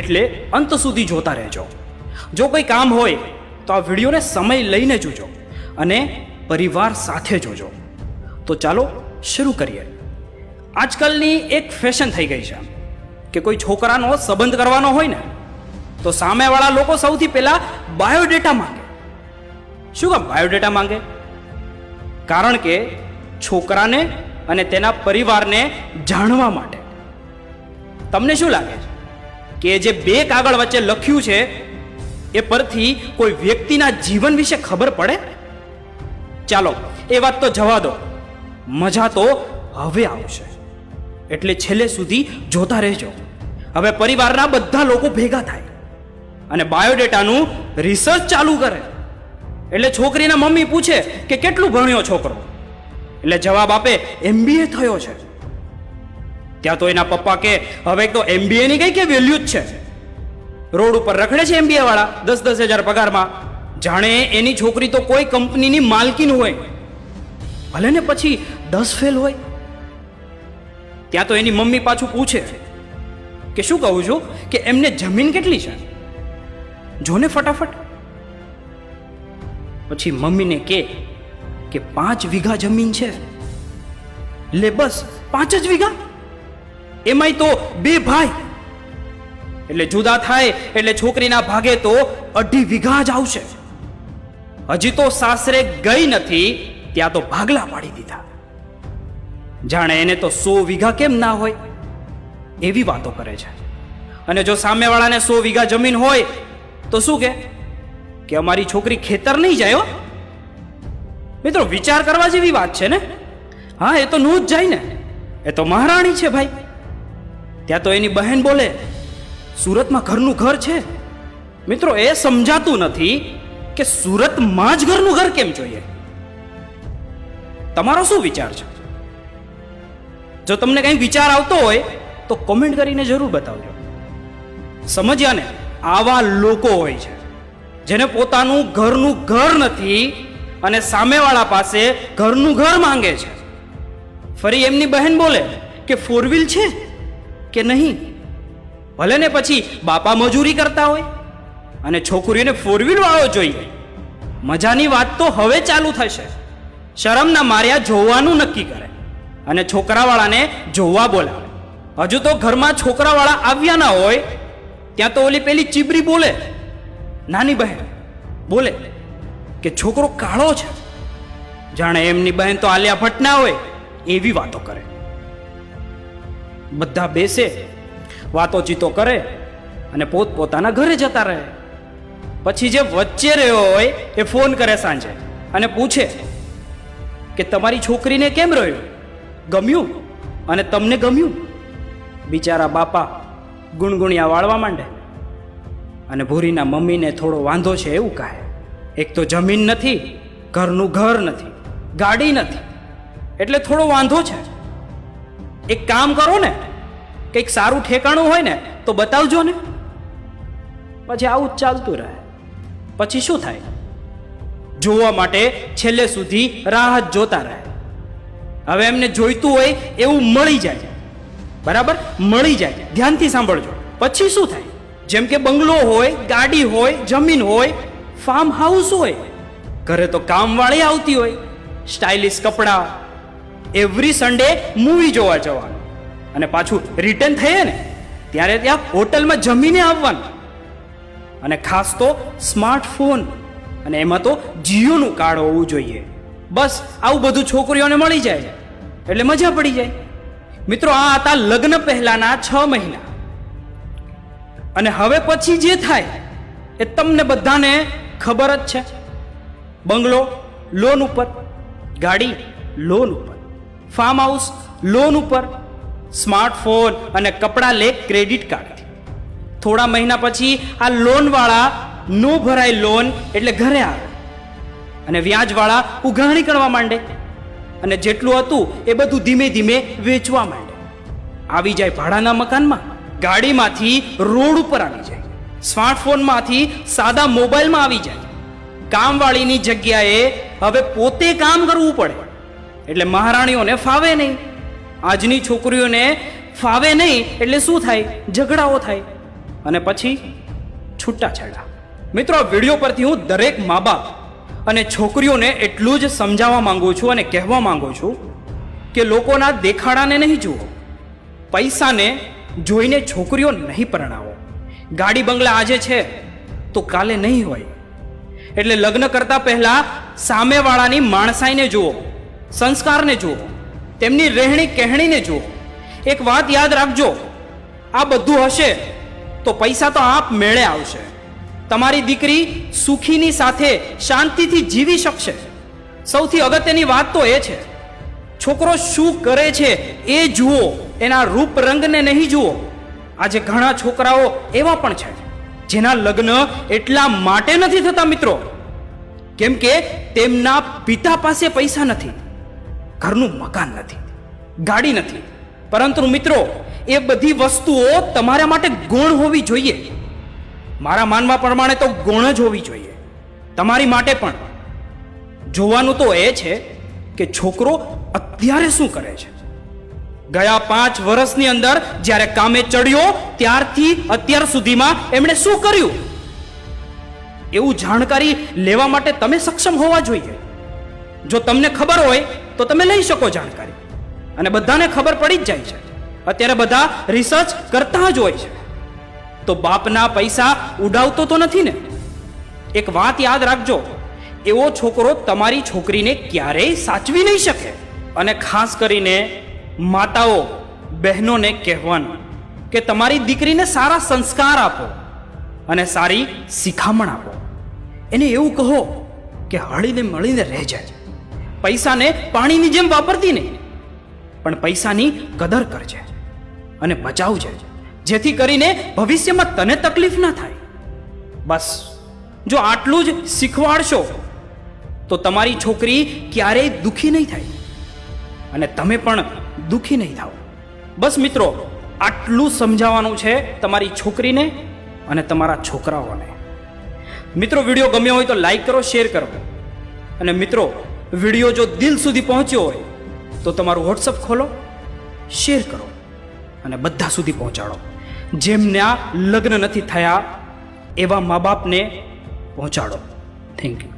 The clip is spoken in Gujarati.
એટલે અંત સુધી જોતા રહેજો. જો કોઈ કામ હોય તો આ વિડીયોને સમય લઈને જોજો અને પરિવાર સાથે જોજો. તો ચાલો શરૂ કરીએ. આજકાલની એક ફેશન થઈ ગઈ છે કે કોઈ છોકરાનો સંબંધ કરવાનો હોય ને તો સામેવાળા લોકો સૌથી પહેલા બાયોડેટા માંગે. શું કામ બાયોડેટા માંગે? કારણ કે છોકરાને અને તેના પરિવારને જાણવા માટે. તમને શું લાગે છે કે જે બે કાગળ વચ્ચે લખ્યું છે એ પરથી કોઈ વ્યક્તિના જીવન વિશે ખબર પડે? ચાલો એ વાત તો જવા દો, મજા તો હવે આવશે. એટલે છેલ્લે સુધી જોતા રહેજો. હવે પરિવારના બધા લોકો ભેગા થાય અને બાયોડેટાનું રિસર્ચ ચાલુ કરે. એટલે છોકરીના મમ્મી પૂછે કે કેટલું ભણ્યો છોકરો? એટલે જવાબ આપે MBA થયો છે. ત્યાં તો એના પપ્પા કે હવે તો MBA ની કઈ કે વેલ્યુ જ છે. રોડ ઉપર રખડે છે MBA વાળા 10-10 હજાર પગારમાં, જાણે એની છોકરી તો કોઈ કંપનીની માલકીન હોય, ભલે ને પછી 10 ફેલ હોય. ત્યાં તો એની મમ્મી પાછું પૂછે કે શું કહું છું કે એમને જમીન કેટલી છે, જોને ફટાફટ. પછી મમ્મીને કે 5 વીઘા જમીન છે. લે બસ 5 જ વીઘા? એમાંય તો 2 ભાઈ. એટલે જુદા થાય એટલે છોકરીના ભાગે તો 2.5 વીઘા જ આવશે. હજી તો સાસરે ગઈ નથી ત્યાં તો ભાગલા પાડી દીધા. જાણે એને તો 100 વીઘા કેમ ના હોય, એવી વાતો કરે છે. અને જો સામેવાળાને 100 વીઘા જમીન હોય તો શું કે અમારી છોકરી ખેતર નહીં જાય હો. મિત્રો, વિચાર કરવા જેવી વાત છે ને. હા, એ તો નું જ જાય ને, એ તો મહારાણી છે ભાઈ. ત્યાં તો એની બહેન બોલે સુરતમાં ઘરનું ઘર છે. મિત્રો, એ સમજાતું નથી કે સુરતમાં જ ઘરનું ઘર કેમ જોઈએ. તમારો શું વિચાર છે? જો તમને કંઈ વિચાર આવતો હોય તો કોમેન્ટ કરીને જરૂર બતાવજો. સમજ્યા ને? આવા લોકો હોય છે જેને પોતાનું ઘરનું ઘર નથી અને સામેવાળા પાસે ઘરનું ઘર માંગે છે. ફરી એમની બહેન બોલે કે 4 વ્હીલ છે કે નહીં? ભલે ને પછી બાપા મજૂરી કરતા હોય અને છોકરીઓને 4 વ્હીલ વાળો જોઈએ. મજાની વાત તો હવે ચાલુ થશે. શરમના માર્યા જોવાનું નક્કી કરે અને છોકરાવાળાને જોવા બોલાવે. હજુ તો ઘરમાં છોકરાવાળા આવ્યા ના હોય ત્યાં તો ઓલી પેલી ચીબરી બોલે, નાની બહેન બોલે કે છોકરો કાળો છે. જાણે એમની બહેન તો આલિયા ભટ્ટ ના હોય એવી વાતો કરે. બધા બેસે, વાતોચીતો કરે અને પોતપોતાના ઘરે જતા રહે. પછી જે વચ્ચે રહ્યો હોય એ ફોન કરે સાંજે અને પૂછે કે તમારી છોકરીને કેમ રહ્યું, ગમ્યું અને તમને ગમ્યું? બિચારા બાપા ગુણગુણિયા વાળવા માંડે અને ભૂરીના મમ્મીને થોડો વાંધો છે એવું કહે. એક તો જમીન નથી, ઘરનું ઘર નથી, ગાડી નથી, એટલે થોડો વાંધો છે. એક કામ કરો ને, કંઈક સારું ઠેકાણું હોય ને તો બતાવજો ને. પછી આવું જ ચાલતું રહે. પછી શું થાય? જોવા માટે છેલ્લે સુધી રાહ જ જોતા રહે. હવે એમને જોઈતું હોય એવું મળી જાય, બરાબર મળી જાય. ધ્યાનથી સાંભળજો. પછી શું થાય? જેમ કે બંગલો હોય, ગાડી હોય, જમીન હોય, ફાર્મ હાઉસ હોય, ઘરે તો કામવાળી આવતી હોય, સ્ટાઇલિશ કપડાં, એવરી સન્ડે મૂવી જોવા જવાનું અને પાછું રિટર્ન થઈએ ને ત્યારે ત્યાં હોટલમાં જમીને આવવાનું. અને ખાસ તો સ્માર્ટફોન, અને એમાં તો જીઓનું કાર્ડ હોવું જોઈએ. બસ આવું બધું છોકરીઓને મળી જાય એટલે મજા પડી જાય. મિત્રો, આ હતા લગ્ન પહેલાના 6 મહિના. અને હવે પછી જે થાય એ તમને બધાને ખબર જ છે. બંગલો લોન ઉપર, ગાડી લોન ઉપર, ફાર્મ હાઉસ લોન ઉપર, સ્માર્ટફોન અને કપડાં લે ક્રેડિટ કાર્ડથી. થોડા મહિના પછી આ લોનવાળા નો ભરાય લોન એટલે ઘરે આવે અને વ્યાજવાળા ઉઘરાણી કરવા માંડે અને જેટલું હતું એ બધું ધીમે ધીમે વેચવા માંડે. આવી જાય ભાડાના મકાનમાં, ગાડીમાંથી રોડ ઉપર આવી જાય, સ્માર્ટફોનમાંથી સાદા મોબાઈલમાં આવી જાય. કામવાળીની જગ્યાએ હવે પોતે કામ કરવું પડે એટલે મહારાણીઓને ફાવે નહીં. આજની છોકરીઓને ફાવે નહીં એટલે શું થાય? ઝઘડાઓ થાય. અને પછી છૂટાછેડા. મિત્રો, આ વિડીયો પરથી હું દરેક મા બાપ અને છોકરીઓને એટલું જ સમજાવવા માંગુ છું અને કહેવા માંગુ છું કે લોકોના દેખાડાને નહીં જુઓ, પૈસાને જોઈને છોકરીઓ નહીં પરણાવો. ગાડી બંગલા આજે છે તો કાલે નહીં હોય. એટલે લગ્ન કરતા પહેલા સામેવાળાની માણસાઈને જુઓ, સંસ્કારને જુઓ, તેમની રહેણી કહેણીને જુઓ. એક વાત યાદ રાખજો, આ બધું હશે તો પૈસા તો આપ મેળે આવશે. તમારી દીકરી સુખીની સાથે શાંતિથી જીવી શકશે. સૌથી અગત્યની વાત તો એ છે, છોકરો શું કરે છે એ જુઓ, એના રૂપ રંગને નહીં જુઓ. આજે ઘણા છોકરાઓ એવા પણ છે જેના લગ્ન એટલા માટે નથી થતા મિત્રો, કેમ કે તેમના પિતા પાસે પૈસા નથી, ઘરનું મકાન નથી, ગાડી નથી. પરંતુ મિત્રો, એ બધી વસ્તુઓ તમારા માટે ગુણ હોવી જોઈએ. મારા માનવા પ્રમાણે તો ગુણ જ હોવી જોઈએ. તમારી માટે પણ જોવાનું તો એ છે કે છોકરો અત્યારે શું કરે છે. ગયા 5 વર્ષની અંદર જ્યારે કામે ચડ્યો ત્યારથી અત્યાર સુધીમાં એમણે શું કર્યું, એવું જાણકારી લેવા માટે તમે સક્ષમ હોવા જોઈએ. જો તમને ખબર હોય તો તમે લઈ શકો જાણકારી, અને બધાને ખબર પડી જ જાય છે. અત્યારે બધા રિસર્ચ કરતા જ હોય છે. તો બાપના પૈસા ઉડાવતો તો નથી ને. એક વાત યાદ રાખજો, એવો છોકરો તમારી છોકરીને ક્યારેય સાચવી નહીં શકે. અને ખાસ કરીને માતાઓ, બહેનોને કહેવાનું કે તમારી દીકરીને સારા સંસ્કાર આપો અને સારી શિખામણ આપો. એને એવું કહો કે હળીને મળીને રહેજે. પૈસાને પાણીની જેમ વાપરતી નહીં, પણ પૈસાની કદર કરજે અને બચાવજે, જેથી કરીને ભવિષ્યમાં તને તકલીફ ના થાય. બસ જો આટલું જ શીખવાડશો તો તમારી છોકરી ક્યારેય દુઃખી નહીં થાય અને તમે પણ દુઃખી નહીં થાઓ. બસ મિત્રો, આટલું સમજાવવાનું છે તમારી છોકરીને અને તમારા છોકરાઓને. મિત્રો, વિડીયો ગમ્યો હોય તો લાઈક કરો, શેર કરો. અને મિત્રો, વિડીયો જો દિલ સુધી પહોંચ્યો હોય તો તમારું વોટ્સઅપ ખોલો, શેર કરો અને બધા સુધી પહોંચાડો. જેમના લગ્ન નથી થયા એવા મા બાપને પહોંચાડો. Thank you.